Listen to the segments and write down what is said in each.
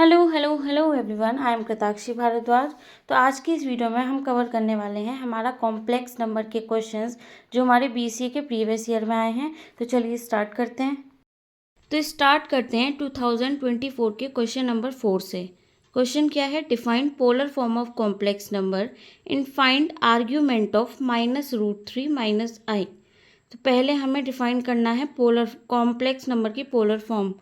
Hello hello hello everyone, I am Kritakshi Bharadwaj. तो आज की इस वीडियो में हम कवर करने वाले हैं हमारा कॉम्प्लेक्स नंबर के क्वेश्चंस जो हमारे बीसीए के प्रीवियस ईयर में आए हैं। तो चलिए स्टार्ट करते हैं। तो स्टार्ट करते हैं 2024 के क्वेश्चन नंबर 4 से। क्वेश्चन क्या है? Defined polar form of complex number in find argument of -√3 - i। तो पहले हमें डिफाइन करना है पोलर कॉम्प्लेक्स नंबर की पोलर फॉर्म।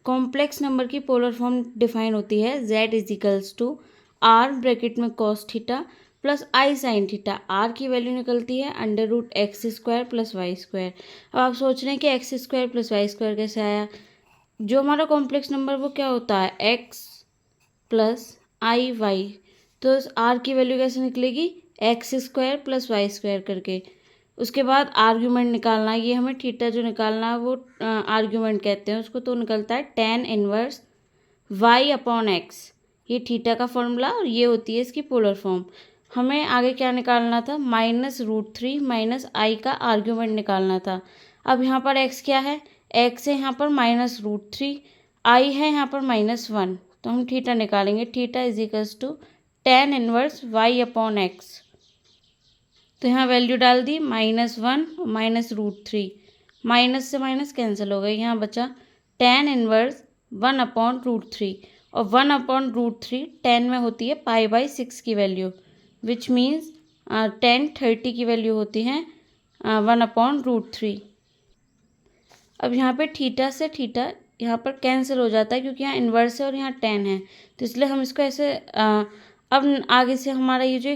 कॉम्प्लेक्स नंबर की पोलर फॉर्म डिफाइन होती है z equals to r bracket में cos थीटा प्लस आई साइन थीटा। r की वैल्यू निकलती है √x² प्लस वाई स्क्वायर। अब आप सोच रहे हैं कि x² प्लस वाई स्क्वायर कैसे आया? जो हमारा कॉम्प्लेक्स नंबर वो क्या होता है? x plus i Y. तो r की वैल्यू कैसे निकलेगी? x² प्लस वाई स्क्वायर करके। उसके बाद आर्ग्यूमेंट निकालना है। ये हमें थीटा जो निकालना है वो आर्ग्यूमेंट कहते हैं उसको। तो निकलता है tan inverse y upon x। ये थीटा का फॉर्मूला और ये होती है इसकी पोलर फॉर्म। हमें आगे क्या निकालना था? -√3 - i का आर्ग्यूमेंट निकालना था। अब यहाँ पर x क्या है? x है यहाँ पर -√3, i है यहाँ पर -1। तो हम थीटा निकालेंगे। Theta equals to tan inverse y upon x। तो यहाँ वैल्यू डाल दी -1 और -√3। माइनस से माइनस कैंसिल हो गए। यहाँ बचा tan इनवर्स 1/√3 और 1/√3 10 में होती है π/6 की वैल्यू, विच मीन्स 10/30 की वैल्यू होती है 1/√3। अब यहाँ पे थीटा से थीटा यहाँ पर कैंसिल हो जाता है क्योंकि यहाँ इन्वर्स है और यहाँ 10 है। तो इसलिए हम इसको ऐसे अब आगे से हमारा ये जो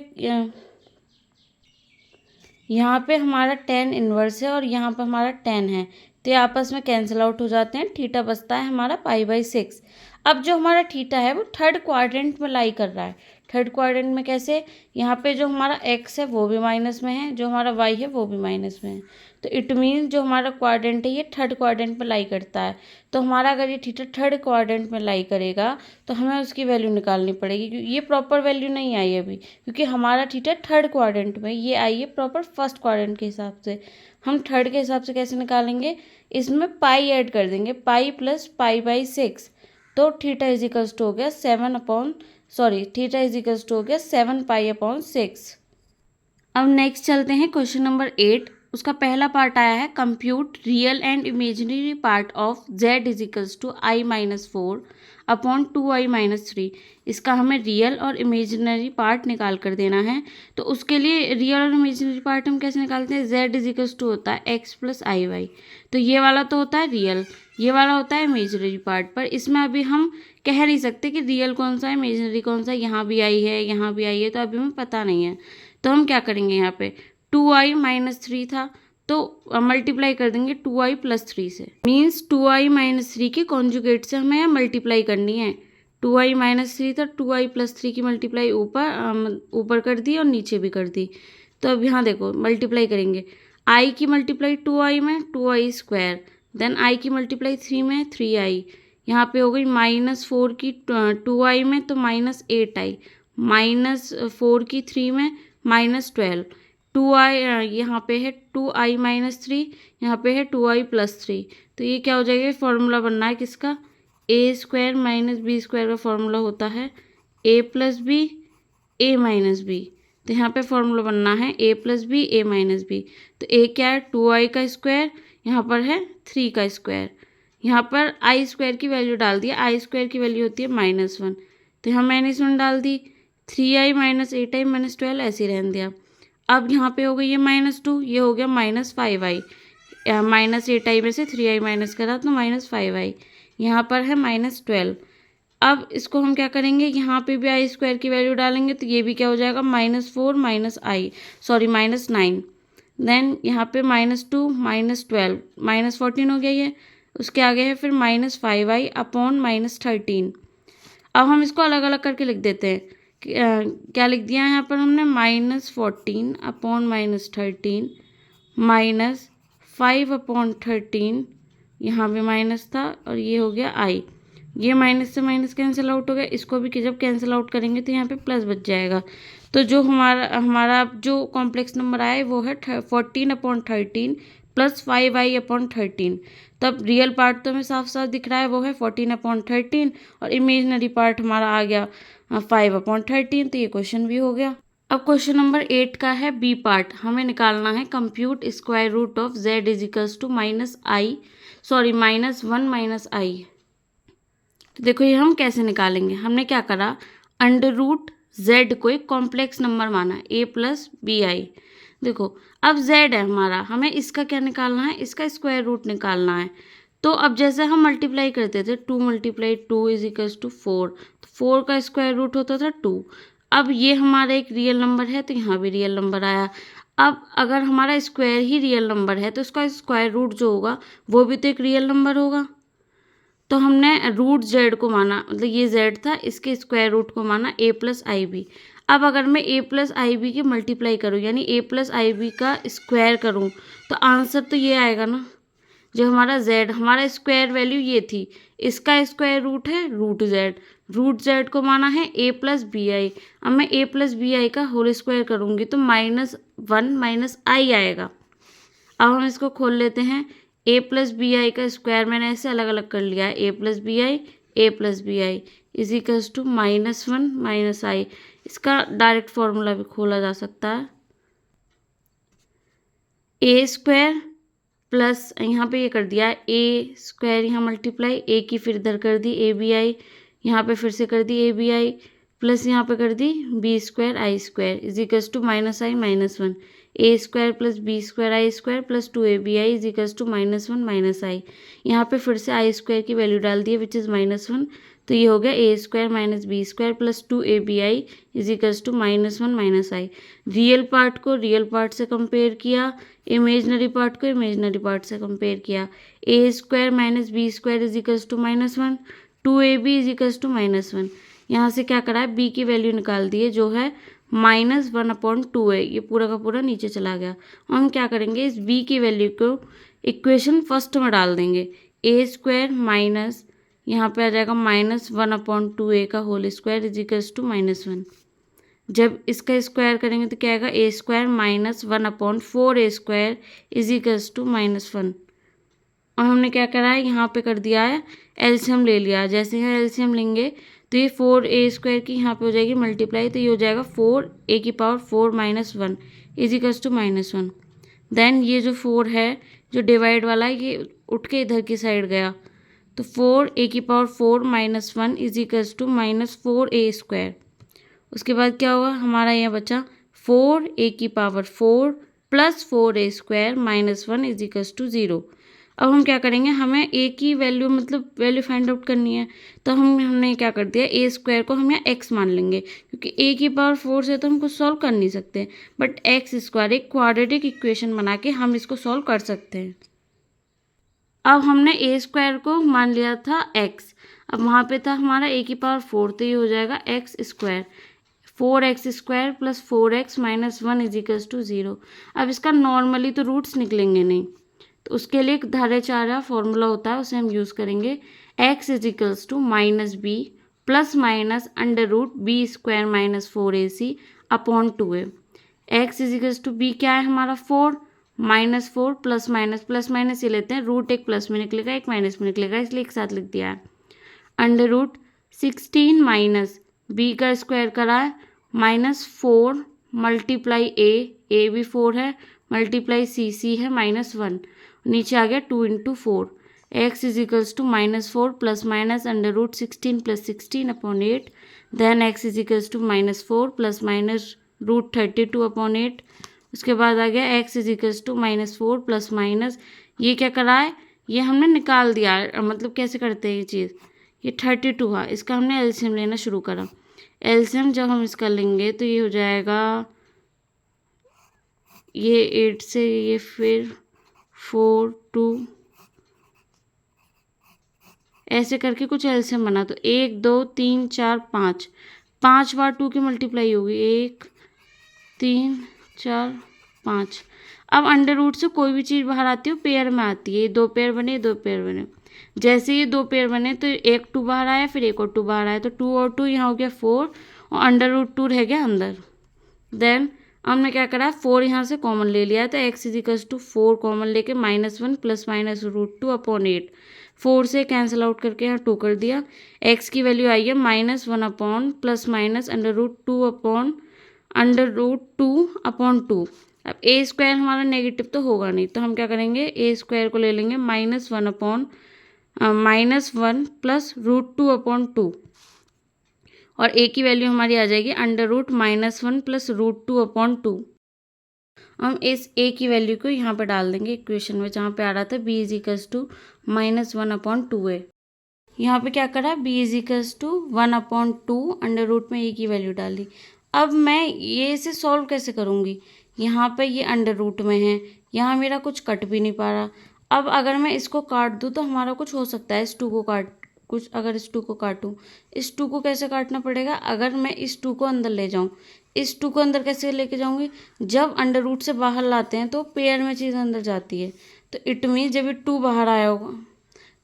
यहाँ पे हमारा tan इनवर्स है और यहाँ पर हमारा 10 है, तो ये आपस में कैंसिल आउट हो जाते हैं। थीटा बचता है हमारा π/6। अब जो हमारा थीटा है वो थर्ड क्वाड्रेंट में लाई कर रहा है। थर्ड क्वाड्रेंट में कैसे? यहाँ पे जो हमारा x है वो भी माइनस में है, जो हमारा y है वो भी माइनस में है। तो इट मीन जो हमारा क्वाड्रेंट है ये थर्ड क्वाड्रेंट में लाई करता है। तो हमारा अगर ये थीटा थर्ड क्वाड्रेंट में लाई करेगा तो हमें उसकी वैल्यू निकालनी पड़ेगी, क्योंकि ये प्रॉपर वैल्यू नहीं आई अभी, क्योंकि हमारा थीटा थर्ड क्वाड्रेंट में, ये आई है प्रॉपर फर्स्ट क्वाड्रेंट के हिसाब से। हम थर्ड के हिसाब से कैसे निकालेंगे? इसमें पाई ऐड कर देंगे, पाई प्लस π/6। तो थीटा इजिकल्स टू हो गया 7π/6। अब नेक्स्ट चलते हैं क्वेश्चन नंबर 8। उसका पहला पार्ट आया है compute real and imaginary part of z equals to i-4/2i-3। इसका हमें रियल और इमेजिनरी पार्ट निकाल कर देना है। तो उसके लिए रियल और इमेजिनरी पार्ट हम कैसे निकालते हैं? z इजिकल्स टू होता है x प्लस आई वाई। तो ये वाला तो होता है रियल, ये वाला होता है इमेजिनरी पार्ट। पर इसमें अभी हम कह नहीं सकते कि रियल कौन सा है इमेजिनरी कौन सा है। यहाँ भी आई है, यहाँ भी आई है, तो अभी हमें पता नहीं है। तो हम क्या करेंगे? यहाँ पे 2i-3 था तो मल्टीप्लाई कर देंगे 2i + 3 से। मीन्स 2i - 3 के कॉन्जुगेट से हमें यहाँ मल्टीप्लाई करनी है। 2i - 3 था, 2i + 3 की मल्टीप्लाई ऊपर कर दी और नीचे भी कर दी। तो अब यहाँ देखो मल्टीप्लाई करेंगे। i की मल्टीप्लाई 2i में 2i², देन i की मल्टीप्लाई 3 में 3i। यहाँ पे हो गई -4 की 2i में तो -8i, -4 की 3 में -12, 2i यहाँ पे है 2i - 3, यहाँ पे है 2i + 3। तो ये क्या हो जाएगा? फॉर्मूला बनना है किसका? a² - b² का फॉर्मूला होता है a + b a - b। तो यहाँ पे फॉर्मूला बनना है a + b a - b। तो a क्या है? 2i का स्क्वायर, यहाँ पर है 3 का स्क्वायर। यहाँ पर i² की वैल्यू डाल दिया, i² की वैल्यू होती है -1। तो यहाँ मैंने इसमें डाल दी 3i - 8i - 12, ऐसे ही रहने दिया। अब यहाँ पे हो गई ये -2, ये हो गया -5i। -8i में से 3i माइनस करा तो -5i। यहाँ पर है -12। अब इसको हम क्या करेंगे? यहाँ पे भी i² की वैल्यू डालेंगे तो ये भी क्या हो जाएगा? -4 -9। देन यहाँ पे -2 -12 -14 हो गया ये। उसके आगे है फिर -5i अपॉन -13। अब हम इसको अलग अलग करके लिख देते हैं। क्या लिख दिया यहाँ पर हमने? -14 अपॉन -13 -5/13। यहाँ पे माइनस था और ये हो गया i। ये माइनस से माइनस कैंसिल आउट हो गया। इसको भी जब कैंसिल आउट करेंगे तो यहाँ पे प्लस बच जाएगा। तो जो हमारा जो कॉम्प्लेक्स नंबर आया है वो है 14/13 + 5i/13। तब रियल पार्ट तो हमें साफ साफ दिख रहा है, वो है 14/13 और इमेजनरी पार्ट हमारा आ गया 5/13। तो ये क्वेश्चन भी हो गया। अब क्वेश्चन नंबर 8 का है बी पार्ट। हमें निकालना है compute square root of z equals to -1 - i। तो देखो ये हम कैसे निकालेंगे। हमने क्या करा, अंडर रूट z को एक कॉम्प्लेक्स नंबर माना a+bi। देखो अब z है हमारा, हमें इसका क्या निकालना है, इसका स्क्वायर रूट निकालना है। तो अब जैसे हम मल्टीप्लाई करते थे 2 × 2 = 4, तो 4 का स्क्वायर रूट होता था 2। अब ये हमारा एक रियल नंबर है तो यहाँ भी रियल नंबर आया। अब अगर हमारा स्क्वायर ही रियल नंबर है तो उसका स्क्वायर रूट जो होगा वो भी तो एक रियल नंबर होगा। तो हमने रूट z को माना, मतलब ये z था, इसके स्क्वायर रूट को माना a+ib। अब अगर मैं a+ib की मल्टीप्लाई करूँ यानी a+ib का स्क्वायर करूँ तो आंसर तो ये आएगा ना। जो हमारा z, हमारा स्क्वायर वैल्यू ये थी, इसका स्क्वायर रूट है रूट z को माना है a+bi। अब मैं a+bi का होल स्क्वायर करूँगी तो -1 - i आएगा। अब हम इसको खोल लेते हैं। a+bi का स्क्वायर मैंने ऐसे अलग अलग कर लिया है, a+bi इजिकल्स टू -1 - i। इसका डायरेक्ट फॉर्मूला भी खोला जा सकता है। a स्क्वायर प्लस यहाँ पे ये कर दिया है a स्क्वायर, यहाँ मल्टीप्लाई a की फिर इधर कर दी abi, यहाँ पे फिर से कर दी abi प्लस यहाँ पे कर दी b square i square equals to -i - 1। a square plus b square i square plus 2abi equals to -1 - i। यहाँ पे फिर से i स्क्वायर की वैल्यू डाल दी है विच इज़ -1, तो ये हो गया a square minus b square plus 2abi equals to -1 - i। Real part को रियल पार्ट से कंपेयर किया, इमेजनरी पार्ट को इमेजनरी पार्ट से कंपेयर किया। a square minus b square equals to -1, 2ab equals to -1। यहाँ से क्या करा है, b की वैल्यू निकाल दी है जो है -1/2 है, ये पूरा का पूरा नीचे चला गया। हम क्या करेंगे, इस b की वैल्यू को इक्वेशन फर्स्ट में डाल देंगे। a स्क्वायर माइनस यहाँ पे आ जाएगा -1/2a का होल स्क्वायर इजिकल्स टू -1। जब इसका स्क्वायर करेंगे तो क्या आएगा, a square -1/4a square equals to -1। और हमने क्या करा है, यहाँ पे कर दिया है एलसीएम ले लिया। जैसे यहाँ एलसीएम लेंगे तो ये 4a स्क्वायर की यहाँ पे हो जाएगी मल्टीप्लाई, तो ये हो जाएगा 4a⁴ - 1 इजिकल्स टू -1। देन ये जो 4 है जो डिवाइड वाला है ये उठ के इधर की साइड गया, तो 4a⁴ - 1 equals to -4a square. उसके बाद क्या होगा, हमारा यहाँ बचा 4a⁴ plus 4a square -1 equals to 0। अब हम क्या करेंगे, हमें a की वैल्यू मतलब वैल्यू फाइंड आउट करनी है, तो हमने क्या कर दिया, a स्क्वायर को हम यहाँ x मान लेंगे क्योंकि a⁴ से तो हम कुछ सॉल्व कर नहीं सकते, बट x स्क्वायर एक क्वाड्रेटिक इक्वेशन बना के हम इसको सॉल्व कर सकते हैं। अब हमने a स्क्वायर को मान लिया था x, अब वहाँ पे था हमारा a⁴ तो ये हो जाएगा x square, 4x square plus 4x - 1 equals to 0। अब इसका नॉर्मली तो रूट्स निकलेंगे नहीं, तो उसके लिए एक धाराचार्य फॉर्मूला होता है, उसे हम यूज़ करेंगे। x equals to -b plus minus √b square -4ac upon 2a। x equals to b क्या है हमारा 4, -4 प्लस माइनस ये लेते हैं, रूट एक प्लस में निकलेगा एक माइनस में निकलेगा, इसलिए एक साथ लिख दिया है। √16 माइनस b का स्क्वायर करा है -4 मल्टीप्लाई a भी 4 है मल्टीप्लाई c है -1, नीचे आ गया 2 × 4। x equals to -4 plus minus √16 + 16 upon 8। Then x equals to -4 plus minus √32 upon 8। उसके बाद आ गया x equals to -4 plus minus, ये क्या करा है, ये हमने निकाल दिया, मतलब कैसे करते हैं ये चीज़, ये 32 है, इसका हमने एलसीएम लेना शुरू करा। एलसीएम जब हम इसका लेंगे तो ये हो जाएगा, ये 8 से ये फिर 4 2 ऐसे करके कुछ एलसीएम बना, तो 1 2 3 4 5 बार 2 की मल्टीप्लाई होगी, 1 3 4 5। अब अंडर रूट से कोई भी चीज़ बाहर आती है पेयर में आती है, 2 पेयर बने 2 पेयर बने। जैसे ये 2 पेयर बने तो एक 2 बाहर आया फिर एक और 2 बाहर आया, तो 2 और 2 यहाँ हो गया 4 और अंडर रूट 2 रह गया अंदर। देन हमने क्या करा है, 4 यहाँ से कॉमन ले लिया है, तो x इजिकल्स टू 4 कॉमन लेके -1 प्लस माइनस √2/8, 4 से कैंसिल आउट करके यहाँ 2 कर दिया। x की वैल्यू आई है -1 अपॉन प्लस माइनस √2/2। अब a स्क्वायर हमारा नेगेटिव तो होगा नहीं, तो हम क्या करेंगे, a स्क्वायर को ले लेंगे -1 प्लस √2/2, और a की वैल्यू हमारी आ जाएगी √-1 प्लस √2/2। हम इस a की वैल्यू को यहाँ पर डाल देंगे इक्वेशन में, जहाँ पे आ रहा था b इजिकल्स टू -1/2a। यहाँ पे क्या करा, b equals to 1/2 under root में a की वैल्यू डाली। अब मैं ये इसे सॉल्व कैसे करूँगी, यहाँ पे ये अंडर रूट में है, यहाँ मेरा कुछ कट भी नहीं पा रहा। अब अगर मैं इसको काट दूँ तो हमारा कुछ हो सकता है, अगर इस 2 को काटूँ, इस 2 को कैसे काटना पड़ेगा, अगर मैं इस 2 को अंदर ले जाऊँ, इस 2 को अंदर कैसे लेके जाऊँगी, जब अंडर रूट से बाहर लाते हैं तो पेयर में चीज़ अंदर जाती है, तो इट मीन जब ये 2 बाहर आया होगा,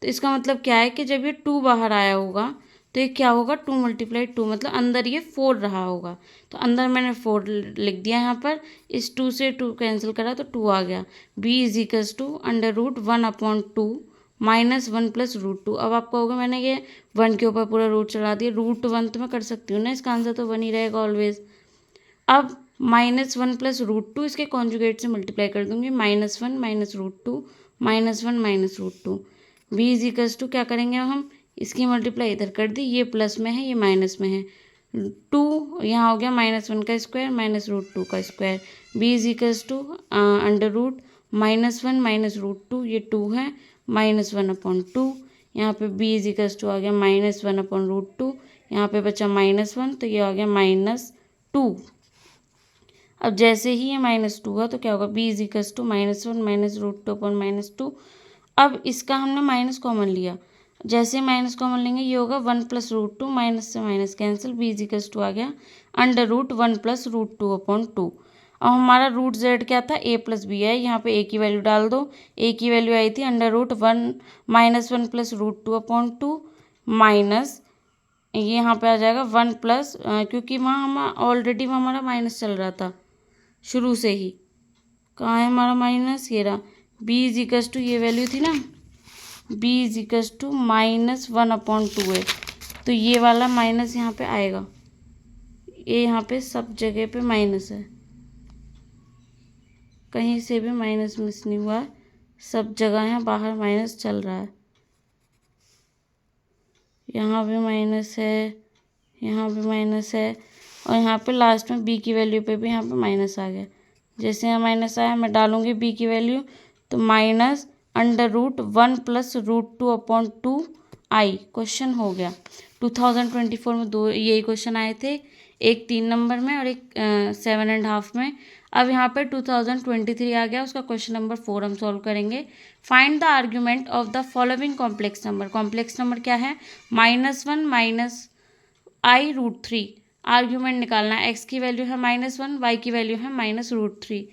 तो इसका मतलब क्या है कि जब ये 2 बाहर आया होगा तो ये क्या होगा, 2 × 2 मतलब अंदर ये 4 रहा होगा, तो अंदर मैंने 4 लिख दिया यहाँ पर, इस 2 से 2 कैंसिल करा तो 2 आ गया। b equals to √1/2 -1 plus √2। अब आपको होगा मैंने ये 1 के ऊपर पूरा रूट चढ़ा दिया, √1 तो मैं कर सकती हूँ ना, इसका आंसर तो 1 ही रहेगा ऑलवेज। अब -1 प्लस √2 इसके कॉन्जुगेट से मल्टीप्लाई कर दूंगी, -1 - √2 -1 - √2। b इजिकल्स टू क्या करेंगे हम, इसकी मल्टीप्लाई इधर कर दी, ये प्लस में है ये माइनस में है, 2 यहाँ हो गया -1 का स्क्वायर -√2 का square. b equals to under root -1 - √2, ये 2 है, -1/2, यहाँ पे b इजिकल्स टू आ गया -1/√2, यहाँ पे बचा -1, तो ये आ गया -2। अब जैसे ही ये -2 हुआ तो क्या होगा, b इजिकल्स टू -1 - √2/-2। अब इसका हमने माइनस कॉमन लिया, जैसे माइनस कॉमन लेंगे ये होगा 1 प्लस √2, माइनस से minus cancel, b equals to आ गया √1 प्लस √2/2। अब हमारा रूट z क्या था, a प्लस बी है, यहाँ पे a की वैल्यू डाल दो, a की वैल्यू आई थी -1 प्लस √2/2 माइनस, ये यहाँ पे आ जाएगा 1 प्लस, क्योंकि वहाँ हम ऑलरेडी हमारा माइनस चल रहा था शुरू से ही, कहाँ है हमारा माइनस, ये रहा, b इजिकल्स टू ये वैल्यू थी ना, b इजिकल्स टू -1/2 है, तो ये वाला माइनस यहाँ पे आएगा, ये यहाँ पे सब जगह पे माइनस है, कहीं से भी माइनस मिस नहीं हुआ है, सब जगह यहाँ बाहर माइनस चल रहा है, यहाँ भी माइनस है, यहाँ भी माइनस है, और यहाँ पे लास्ट में b की वैल्यू पे भी यहाँ पे माइनस आ गया। जैसे यहाँ माइनस आया मैं डालूंगी b की वैल्यू, तो -√1 प्लस √2/2i क्वेश्चन हो गया। 2024 में 2 यही क्वेश्चन आए थे, एक 3 नंबर में और एक 7.5 में। अब यहाँ पर 2023 आ गया, उसका क्वेश्चन नंबर 4 हम सॉल्व करेंगे। Find the argument of the following complex number. Complex number क्या है, -1 - i√3। आर्ग्यूमेंट निकालना है, x की वैल्यू है -1, y की वैल्यू है -√3।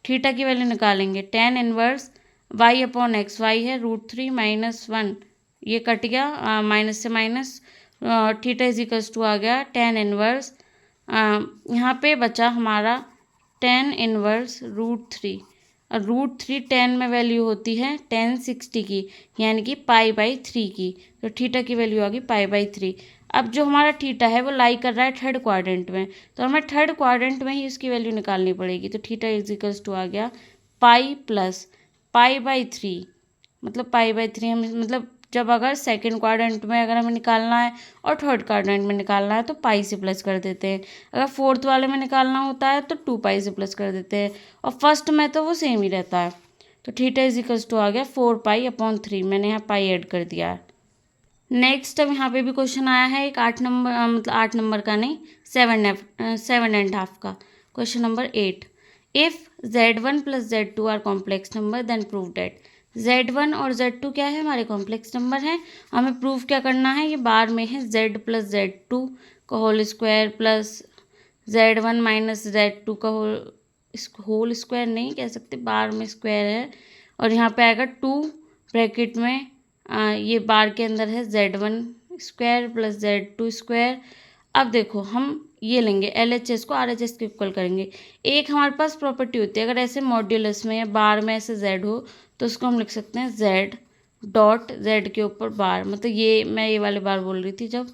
थीटा की वैल्यू निकालेंगे, tan इनवर्स y/x, y है √3 -1, ये कट गया माइनस से माइनस, थीटा इजिकल्स टू आ गया tan इनवर्स, यहाँ पे बचा हमारा tan इनवर्स √3, और √3 tan में वैल्यू होती है tan 60 की, यानी कि π/3 की, तो थीटा की वैल्यू आ गई π/3। अब जो हमारा थीटा है वो लाई कर रहा है थर्ड क्वाड्रेंट में, तो हमें थर्ड क्वाड्रेंट में ही इसकी वैल्यू निकालनी पड़ेगी, तो थीटा इजिकल्स टू आ गया पाई प्लस π/3, मतलब π/3 हम, मतलब जब अगर सेकंड क्वाड्रेंट में अगर हमें निकालना है और थर्ड क्वाड्रेंट में निकालना है तो पाई से प्लस कर देते हैं, अगर फोर्थ वाले में निकालना होता है तो 2π से प्लस कर देते हैं, और फर्स्ट में तो वो सेम ही रहता है। तो थीटा इजिकल्स टू आ गया 4π/3, मैंने यहाँ पाई ऐड कर दिया है। नेक्स्ट अब यहाँ पे भी क्वेश्चन आया है एक 8 नंबर, मतलब 8 नंबर का नहीं, 7.5 का, question number 8। If z1 plus z2 are complex number then prove that. z1 और z2 क्या है, हमारे कॉम्प्लेक्स नंबर हैं, हमें प्रूफ क्या करना है, ये बार में है z प्लस z2 का whole square plus z1 minus z2 का होल स्क्वायर नहीं कह सकते, बार में स्क्वायर है, और यहाँ पे आएगा 2 ब्रैकेट में, ये बार के अंदर है z1 square plus z2 square. अब देखो हम ये लेंगे, LHS को RHS के इक्वल करेंगे। एक हमारे पास प्रॉपर्टी होती है, अगर ऐसे मॉड्यूलस में या बार में ऐसे Z हो तो उसको हम लिख सकते हैं Z डॉट Z के ऊपर बार, मतलब ये मैं ये वाले बार बोल रही थी जब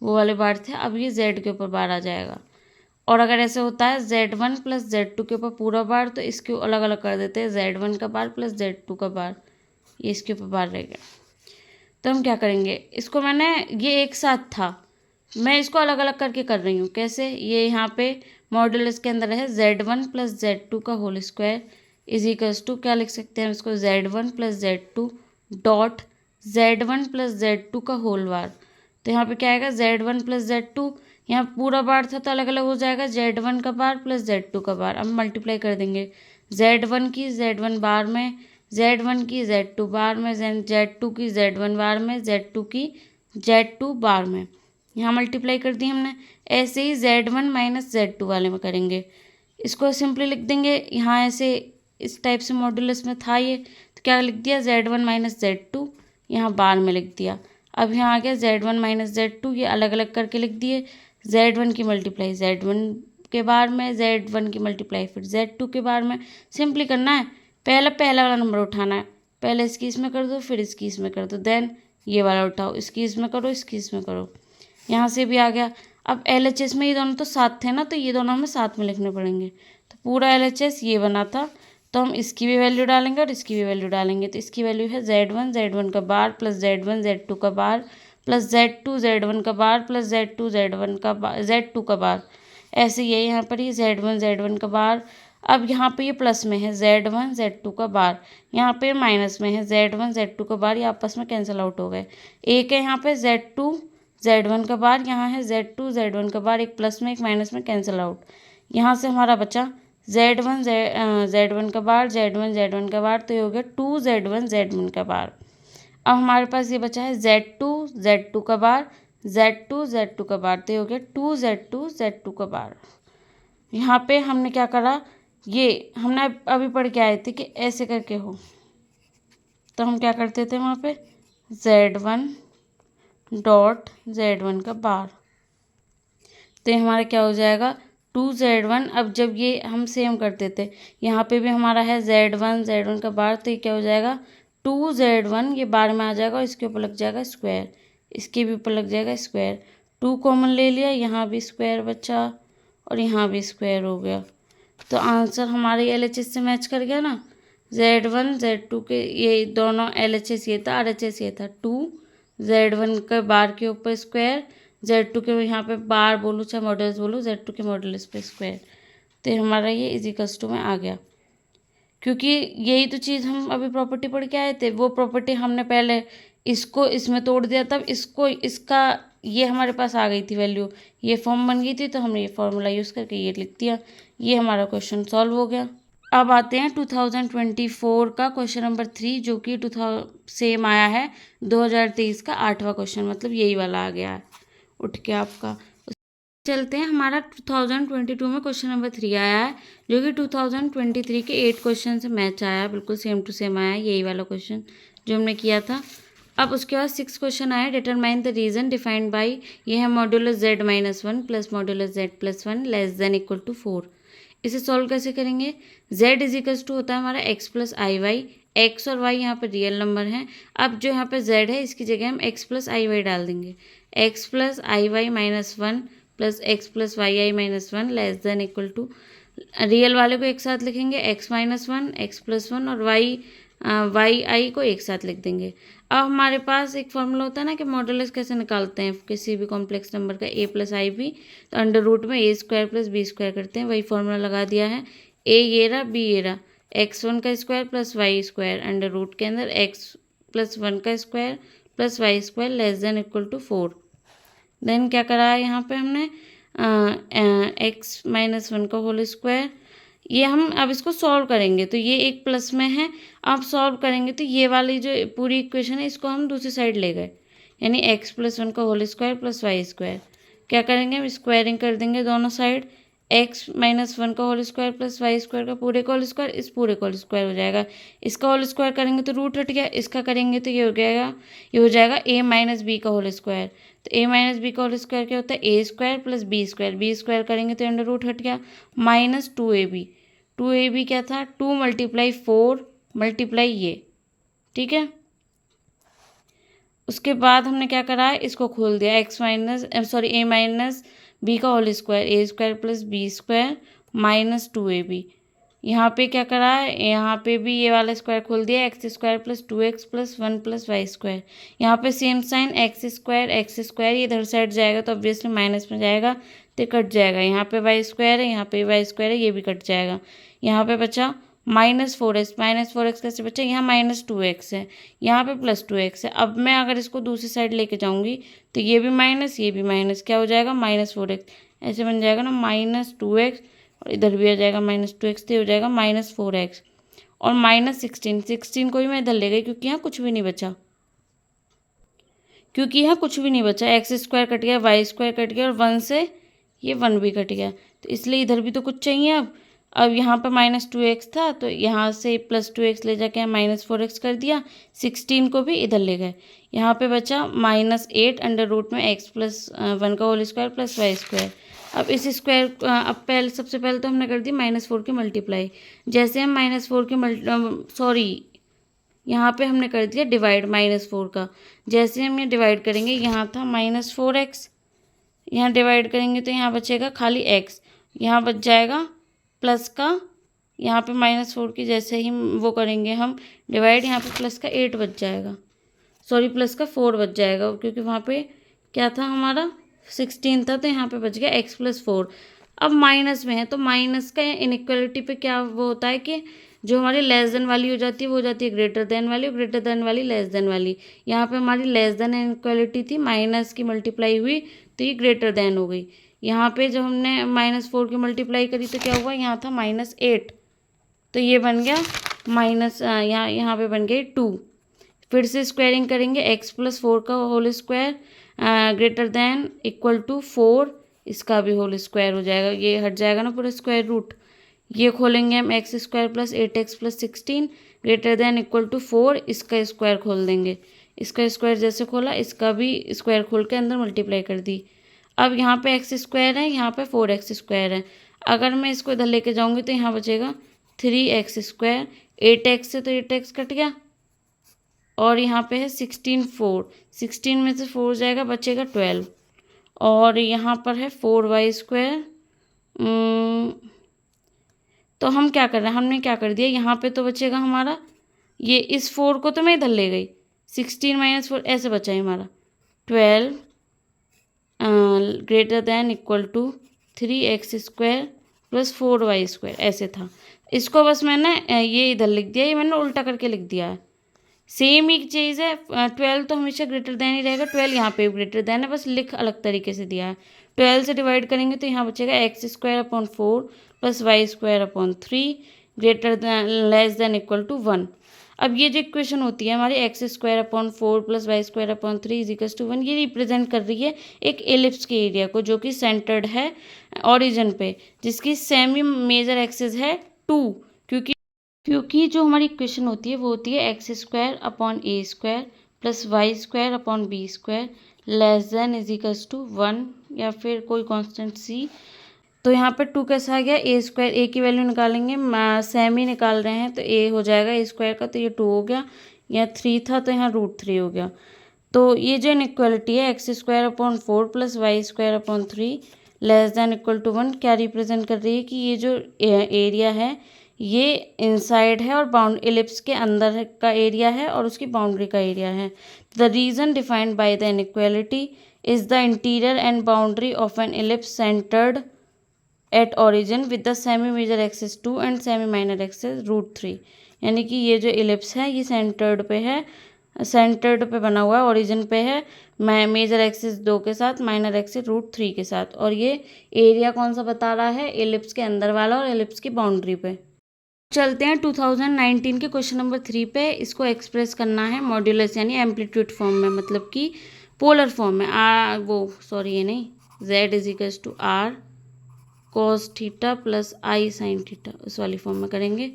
वो वाले बार थे, अब ये Z के ऊपर बार आ जाएगा। और अगर ऐसे होता है Z1 प्लस Z2 के ऊपर पूरा बार, तो इसके अलग अलग कर देते हैं, Z1 का बार प्लस Z2 का बार, ये इसके ऊपर बार रहेगा। तो हम क्या करेंगे, इसको मैंने ये एक साथ था, मैं इसको अलग अलग करके कर रही हूँ। कैसे, ये यहाँ पे मॉड्यूलस के अंदर है Z1 प्लस Z2 का whole square is equals to, क्या लिख सकते हैं हम इसको, Z1 plus Z2 dot Z1 plus Z2 का होल बार। तो यहाँ पे क्या आएगा, Z1 प्लस Z2, यहाँ पूरा बार था तो अलग अलग हो जाएगा, Z1 का बार प्लस Z2 का बार। अब मल्टीप्लाई कर देंगे, Z1 की Z1 बार में, Z1 की Z2 बार में, Z2 की Z1 बार में, Z2 की Z2 बार में, यहाँ मल्टीप्लाई कर दी हमने। ऐसे ही Z1 माइनस Z2 वाले में करेंगे, इसको सिंपली लिख देंगे। यहाँ ऐसे इस टाइप से मॉड्यूलस में था ये, तो क्या लिख दिया, Z1 माइनस Z2 यहाँ बार में लिख दिया। अब यहाँ आ गया Z1 माइनस Z2, ये अलग अलग करके लिख दिए। Z1 की मल्टीप्लाई Z1 के बार में, Z1 की मल्टीप्लाई फिर Z2 के बार में। सिंपली करना है, पहला वाला नंबर उठाना है, पहले इसकी इसमें कर दो, फिर इसकी इसमें कर दो, देन ये वाला उठाओ, इसकी इसमें करो, इसकी इसमें करो, यहाँ से भी आ गया। अब LHS में ये दोनों तो साथ थे ना, तो ये दोनों हमें साथ में लिखने पड़ेंगे। तो पूरा LHS ये बना था, तो हम इसकी भी वैल्यू डालेंगे और इसकी भी वैल्यू डालेंगे। तो इसकी वैल्यू है Z1 का बार प्लस Z1 Z2 का बार प्लस Z2 Z1 का बार प्लस Z2 Z1 का बार Z2 का बार। ऐसे ही है यहाँ पर ये Z1 Z1 का बार। अब यहाँ पे ये प्लस में है Z1 Z2 का बार, यहाँ पे माइनस में है Z1 Z2 का बार, ये आपस में कैंसिल आउट हो गए। एक है यहाँ पे Z2 Z1 का बार, यहाँ है Z2 Z1 का बार, एक प्लस में एक माइनस में कैंसिल आउट। यहाँ से हमारा बचा Z1 Z1 का बार, Z1 Z1 का बार, तो ये हो गया 2 Z1 Z1 का बार। अब हमारे पास ये बचा है Z2 Z2 का बार, Z2 Z2 का बार, तो ये हो गया 2 Z2 Z2 का बार। यहाँ पे हमने क्या करा, ये हमने अभी पढ़ के आए थे कि ऐसे करके हो, तो हम क्या करते थे वहाँ पे Z1 डॉट Z1 का बार, तो ये हमारा क्या हो जाएगा 2Z1। अब जब ये हम सेम करते थे, यहाँ पे भी हमारा है Z1 Z1 का बार, तो ये क्या हो जाएगा 2Z1, ये बार में आ जाएगा और इसके ऊपर लग जाएगा स्क्वायर, इसके भी ऊपर लग जाएगा स्क्वायर। 2 कॉमन ले लिया, यहाँ भी स्क्वायर बचा और यहाँ भी स्क्वायर हो गया। तो आंसर हमारे LHS से मैच कर गया ना। Z1 Z2 के ये दोनों LHS ये था, RHS ये था, 2Z1 के बार के ऊपर स्क्वायर, Z2 के यहाँ पे बार बोलूँ चाहे मॉडल्स बोलूँ, Z2 के मॉडल्स पे स्क्वायर। तो हमारा ये इजिकल्स टू में आ गया, क्योंकि यही तो चीज़ हम अभी प्रॉपर्टी पढ़ के आए थे। वो प्रॉपर्टी हमने पहले इसको इसमें तोड़ दिया, तब इसको इसका ये हमारे पास आ गई थी वैल्यू, ये फॉर्म बन गई थी, तो हमने ये फॉर्मूला यूज़ करके ये लिख दिया। ये हमारा क्वेश्चन सॉल्व हो गया। अब आते हैं 2024 का क्वेश्चन नंबर 3, जो कि सेम आया है 2023 का 8वां क्वेश्चन, मतलब यही वाला आ गया है उठ के आपका। चलते हैं, हमारा 2022 में क्वेश्चन नंबर 3 आया है, जो कि 2023 के 8 क्वेश्चन से मैच आया है, बिल्कुल सेम टू सेम आया है, यही वाला क्वेश्चन जो हमने किया था। अब उसके बाद 6 क्वेश्चन आए, determine the region defined by, ये है modulus Z-1 plus modulus Z+1 less than equal to 4। इसे सॉल्व कैसे करेंगे, Z इज इक्वल्स टू होता है हमारा x plus i Y, x और y यहाँ पर रियल नंबर हैं। अब जो यहाँ पे Z है, इसकी जगह हम x प्लस आई वाई डाल देंगे, x plus i y minus 1 plus x plus y i minus 1 less than equal to, real वाले को एक साथ लिखेंगे x माइनस 1 एक्स प्लस 1 और वाई आई को एक साथ लिख देंगे। अब हमारे पास एक फॉर्मूला होता है ना कि मॉडुलस कैसे निकालते हैं किसी भी कॉम्प्लेक्स नंबर का, a प्लस आई बी, तो अंडर रूट में a square plus B square करते हैं, वही फॉर्मूला लगा दिया है। a ये रहा, b ये रहा, x1 का square plus Y square under root के अंदर x प्लस 1 का square plus Y square less than equal to 4। Then क्या करा है यहाँ पे हमने x माइनस 1 का होल स्क्वायर, ये हम अब इसको सॉल्व करेंगे, तो ये एक प्लस में है, अब सॉल्व करेंगे तो ये वाली जो पूरी इक्वेशन है इसको हम दूसरी साइड ले गए, यानी x प्लस 1 का whole square plus Y square. क्या करेंगे, हम स्क्वायरिंग कर देंगे दोनों साइड, एक्स माइनस वन का whole square plus Y square का पूरे का होल स्क्वायर, इस पूरे का होल स्क्वायर हो जाएगा। इसका होल स्क्वायर करेंगे तो रूट हट गया, इसका करेंगे तो ये हो जाएगा ए माइनस बी का होल स्क्वायर। तो ए माइनस बी का होल स्क्वायर क्या होता है, ए स्क्वायर प्लस बी स्क्वायर करेंगे तो अंडर रूट हट गया, माइनस 2ab। 2ab क्या था, 2 मल्टीप्लाई 4 मल्टीप्लाई ये, ठीक है। उसके बाद हमने क्या करा है, इसको खोल दिया, ए माइनस बी का whole square, A square plus B square minus 2ab। यहाँ पे क्या करा है, यहाँ पे भी ये वाला स्क्वायर खोल दिया, x square plus 2x plus 1 plus Y square. यहाँ पे सेम साइन एक्स स्क्वायर, ये इधर साइड जाएगा तो ऑब्वियसली माइनस में जाएगा तो कट जाएगा। यहाँ पे वाई स्क्वायर है, यहाँ पे वाई स्क्वायर है, ये भी कट जाएगा। यहाँ पे बचा -4x कैसे बचा, यहाँ -2x है, यहाँ पे +2x है। अब मैं अगर इसको दूसरी साइड लेके जाऊँगी तो ये भी माइनस क्या हो जाएगा, -4x ऐसे बन जाएगा ना, -2x और इधर भी आ जाएगा -2x, तो हो जाएगा -4x और -16 को भी मैं इधर ले गई क्योंकि यहाँ कुछ भी नहीं बचा, एक्स स्क्वायर कट गया, वाई स्क्वायर कट गया और 1 से ये 1 भी कट गया, तो इसलिए इधर भी तो कुछ चाहिए। अब यहाँ पर -2x था तो यहाँ से +2x ले जाके -4x कर दिया, 16 को भी इधर ले गए। यहाँ पे बचा -8 अंडर रूट में x प्लस 1 का whole square plus Y square. अब इस स्क्वायर सबसे पहले तो हमने कर दी -4 की मल्टीप्लाई। जैसे हम यहाँ पे हमने कर दिया डिवाइड -4 का। जैसे हम ये डिवाइड करेंगे, यहाँ था -4x, यहाँ डिवाइड करेंगे तो यहाँ बचेगा खाली x, यहाँ बच जाएगा प्लस का, यहाँ पे -4 की जैसे ही वो करेंगे हम डिवाइड, यहाँ पे प्लस का 8 बच जाएगा, प्लस का 4 बच जाएगा, क्योंकि वहाँ पे क्या था हमारा 16 था तो यहाँ पे बच गया x प्लस 4। अब माइनस में है तो माइनस का इनइक्वालिटी पे क्या वो होता है कि जो हमारी लेस देन वाली हो जाती है वो हो जाती है ग्रेटर देन वाली, और ग्रेटर देन वाली लेस देन वाली। यहाँ पे हमारी लेस देन इनइक्वालिटी थी, माइनस की मल्टीप्लाई हुई तो ये ग्रेटर देन हो गई। यहाँ पे जब हमने -4 की मल्टीप्लाई करी तो क्या हुआ, यहाँ था -8 तो ये बन गया यहाँ पे बन गई 2। फिर से स्क्वायरिंग करेंगे, x प्लस 4 का whole square greater than equal to 4, इसका भी होल स्क्वायर हो जाएगा, ये हट जाएगा ना पूरा स्क्वायर रूट। ये खोलेंगे हम x square plus 8x plus 16 greater than equal to 4, इसका स्क्वायर खोल देंगे। इसका स्क्वायर जैसे खोला, इसका भी स्क्वायर खोल के अंदर मल्टीप्लाई कर दी। अब यहाँ पे x स्क्वायर है, यहाँ पे 4x स्क्वायर है। अगर मैं इसको इधर लेके जाऊँगी तो यहाँ बचेगा 3x स्क्वायर, 8x से तो 8x कट गया और यहाँ पे है 16 में से 4 जाएगा, बचेगा 12 और यहाँ पर है 4y स्क्वायर। तो हम क्या कर रहे हैं, हमने क्या कर दिया, यहाँ पे तो बचेगा हमारा ये, इस 4 को तो मैं इधर ले गई, 16 - 4 ऐसे बचा है हमारा 12 greater than equal to 3x square plus 4y square ऐसे था। इसको बस मैंने ये इधर लिख दिया, ये मैंने उल्टा करके लिख दिया है। सेम ही चीज़ है, 12 तो हमेशा ग्रेटर देन ही रहेगा, 12 यहाँ पे ग्रेटर देन है, बस लिख अलग तरीके से दिया है। 12 से डिवाइड करेंगे तो यहाँ बचेगा x square upon 4 plus Y square upon 3 greater than less than equal to 1। अब ये जो इक्वेशन होती है हमारी x square upon 4 plus Y square upon 3 equals to 1, ये रिप्रेजेंट कर रही है एक एलिप्स के एरिया को जो कि सेंटर्ड है ओरिजिन पे, जिसकी सेमी मेजर एक्सिस है 2, क्योंकि जो हमारी इक्वेशन होती है वो होती है x square upon a square plus Y square upon b square less than equals to 1 या फिर कोई कांस्टेंट सी। तो यहाँ पर 2 कैसा आ गया, ए स्क्वायर, ए की वैल्यू निकालेंगे, सेमी निकाल रहे हैं तो ए हो जाएगा ए स्क्वायर का, तो ये 2 हो गया, यहाँ 3 था तो यहाँ √3 हो गया। तो ये जो इनइक्वालिटी है x square upon 4 plus Y square upon 3 less than equal to 1 क्या रिप्रेजेंट कर रही है कि ये जो एरिया है ये इनसाइड है और बाउंड एलिप्स के अंदर का एरिया है और उसकी बाउंड्री का एरिया है। The region defined by the inequality is the interior and boundary of an ellipse centered at origin with the semi major axis 2 and semi minor axis √3। यानी कि ये जो एलिप्स है ये सेंटर्ड पे बना हुआ है, ओरिजिन पे है, मेजर एक्सिस 2 के साथ, माइनर एक्सिस √3 के साथ, और ये एरिया कौन सा बता रहा है, एलिप्स के अंदर वाला और एलिप्स की बाउंड्री पे। चलते हैं 2019 के क्वेश्चन नंबर 3 पे। इसको एक्सप्रेस करना है मॉड्यूलस यानी एम्पलीट्यूड फॉर्म में, मतलब कि पोलर फॉर्म में। ये नहीं, z equals to r cos theta plus I sine theta, उस वाली फॉर्म में करेंगे।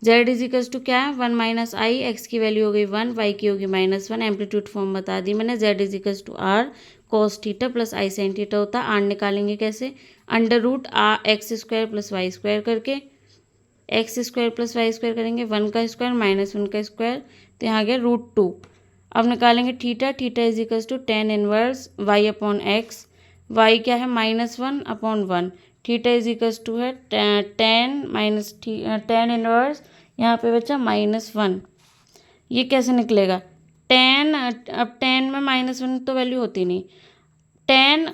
जेड इज इक्वल्स टू क्या है, 1 माइनस आई, एक्स की वैल्यू हो गई 1, वाई की होगी -1, एम्पलीट्यूड फॉर्म बता दी मैंने। Z is equals to R cos theta plus I sine theta होता है। आर निकालेंगे कैसे, under root X square plus Y square करके, X square plus Y square करेंगे, 1 का स्क्वायर -1 का स्क्वायर, तो यहाँ आ गया √2। अब निकालेंगे theta, theta is equals to tan inverse y upon x, y क्या है -1/1, थीटा इज इक्वल्स टू है टेन इनवर्स, यहाँ पे बचा -1। ये कैसे निकलेगा, टेन, अब टेन में -1 तो वैल्यू होती नहीं, टेन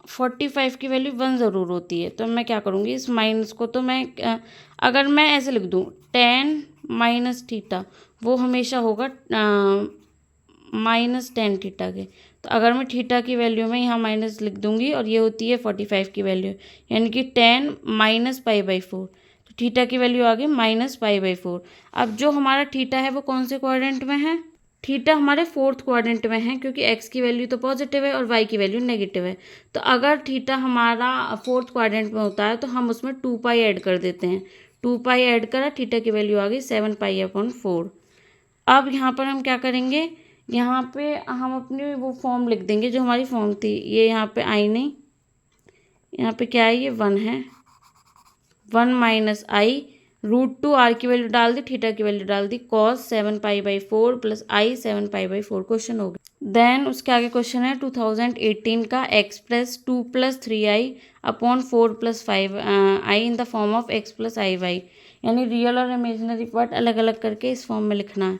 45 की वैल्यू 1 ज़रूर होती है। तो मैं क्या करूँगी, इस माइनस को तो मैं अगर मैं ऐसे लिख दूँ टेन माइनस थीटा, वो हमेशा होगा -10 थीटा के। तो अगर मैं थीटा की वैल्यू में यहाँ माइनस लिख दूँगी और ये होती है 45 की वैल्यू, यानी कि 10 माइनस π/4, तो थीटा की वैल्यू आ गई -π/4। अब जो हमारा थीटा है वो कौन से क्वाड्रेंट में है, थीटा हमारे फोर्थ क्वाड्रेंट में है, क्योंकि एक्स की वैल्यू तो पॉजिटिव है और वाई की वैल्यू नेगेटिव है। तो अगर थीटा हमारा फोर्थ क्वाड्रेंट में होता है तो हम उसमें 2π ऐड कर देते हैं, 2π ऐड करा, थीटा की वैल्यू आ गई 7π/4। अब यहाँ पर हम क्या करेंगे, यहाँ पे हम अपनी वो फॉर्म लिख देंगे जो हमारी फॉर्म थी, ये यहाँ पे आई नहीं, यहाँ पे क्या है, ये 1 है, 1 माइनस आई, √2 आर की वैल्यू डाल दी, थीटा की वैल्यू डाल दी, कॉस 7π/4 प्लस आई 7π/4, क्वेश्चन हो गया। देन उसके आगे क्वेश्चन है 2018 का, x plus 2 plus 3i upon 4 plus 5i in the form of x plus i/y, यानी रियल और इमेजिनरी पार्ट अलग अलग करके इस फॉर्म में लिखना है।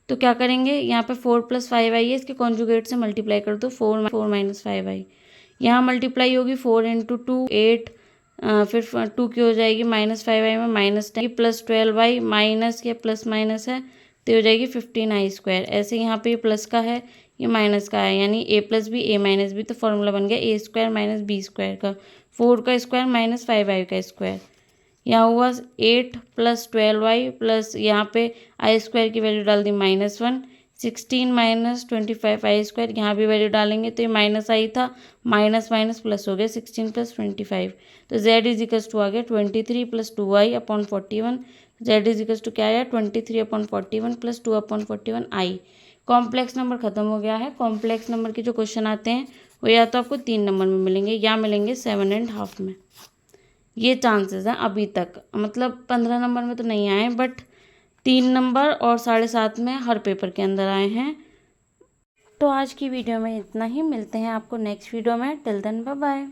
तो क्या करेंगे, यहाँ पे 4 प्लस 5i है, इसके कॉन्जुगेट से मल्टीप्लाई कर दो, 4 माइनस 5i, यहाँ मल्टीप्लाई होगी 4 × 2 8, फिर 2 की हो जाएगी -5i में -10 प्लस 12i, माइनस या प्लस माइनस है तो हो जाएगी 15i²। ऐसे यहाँ पे ये प्लस का है, ये माइनस का है, यानी a plus b a minus b, तो फॉर्मूला बन गया a² माइनस b² का, 4 का स्क्वायर माइनस 5i का स्क्वायर। यहाँ हुआ 8 प्लस 12i प्लस यहाँ पे i² की वैल्यू डाल दी -1, 16 माइनस 25i², यहाँ भी वैल्यू डालेंगे तो ये माइनस आई था, माइनस माइनस प्लस हो गया 16 प्लस 25, तो z इज इक्वल्स टू आ गया 23 plus 2i upon 41, z is equals to क्या आया 23/41 प्लस 2/41 आई। कॉम्प्लेक्स नंबर खत्म हो गया है। कॉम्प्लेक्स नंबर के जो क्वेश्चन आते हैं वो या तो आपको 3 नंबर में मिलेंगे या मिलेंगे 7.5 में, ये चांसेस हैं अभी तक, मतलब 15 नंबर में तो नहीं आए, बट 3 नंबर और 7.5 में हर पेपर के अंदर आए हैं। तो आज की वीडियो में इतना ही, मिलते हैं आपको नेक्स्ट वीडियो में, टिल देन बाय बाय।